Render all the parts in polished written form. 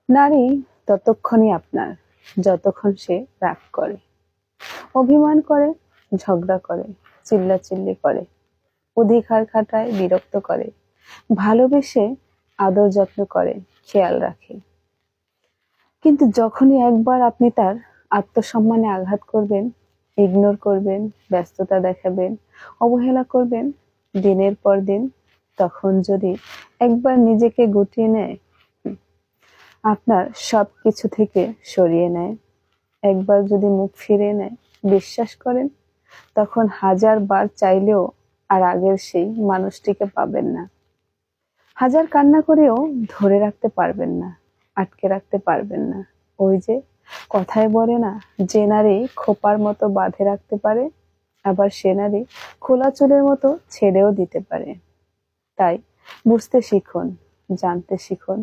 নারী ততক্ষণই আপনার যতক্ষণ সে রাগ করে, অভিমান করে, ঝগড়া করে, চিল্লাচিল্লি করে, অধিকার খাটায়, বিরক্ত করে, ভালোবেসে আদর যত্ন করে, খেয়াল রাখে। কিন্তু যখনই একবার আপনি তার আত্মসম্মানে আঘাত করবেন, ইগনোর করবেন, ব্যস্ততা দেখাবেন, অবহেলা করবেন দিনের পর দিন, তখন যদি একবার নিজেকে গুটিয়ে নেয়, আপনার সবকিছু থেকে সরিয়ে নেয়, একবার যদি মুখ ফিরিয়ে নেয়, বিশ্বাস করেন তখন হাজার বার চাইলেও আর আগের সেই মানুষটিকে পাবেন না। হাজার কান্না করেও ধরে রাখতে পারবেন না, আটকে রাখতে পারবেন না। ওই যে কথায় বলে না, যে নারী খোপার মতো বাঁধে রাখতে পারে, আবার সে নারী খোলা চুলের মতো ছেড়েও দিতে পারে। তাই বুঝতে শিখুন, জানতে শিখুন,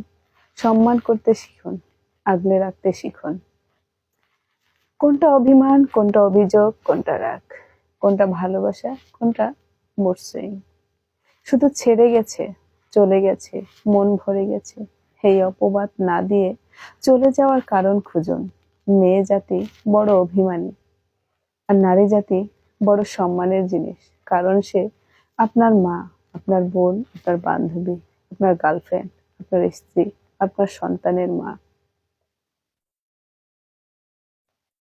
সম্মান করতে শিখুন, আগলে রাখতে শিখুন। কোনটা অভিমান, কোনটা অভিযোগ, কোনটা রাগ, কোনটা ভালোবাসা, কোনটা মরসুইং। শুধু ছেড়ে গেছে, চলে গেছে, মন ভরে গেছে, এই অপবাদ না দিয়ে চলে যাওয়ার কারণ খুঁজুন। মেয়ে জাতি বড় অভিমানী, আর নারী জাতি বড় সম্মানের জিনিস। কারণ সে আপনার মা, আপনার বোন, আপনার বান্ধবী, আপনার গার্লফ্রেন্ড, আপনার স্ত্রী, আপনার সন্তানের মা।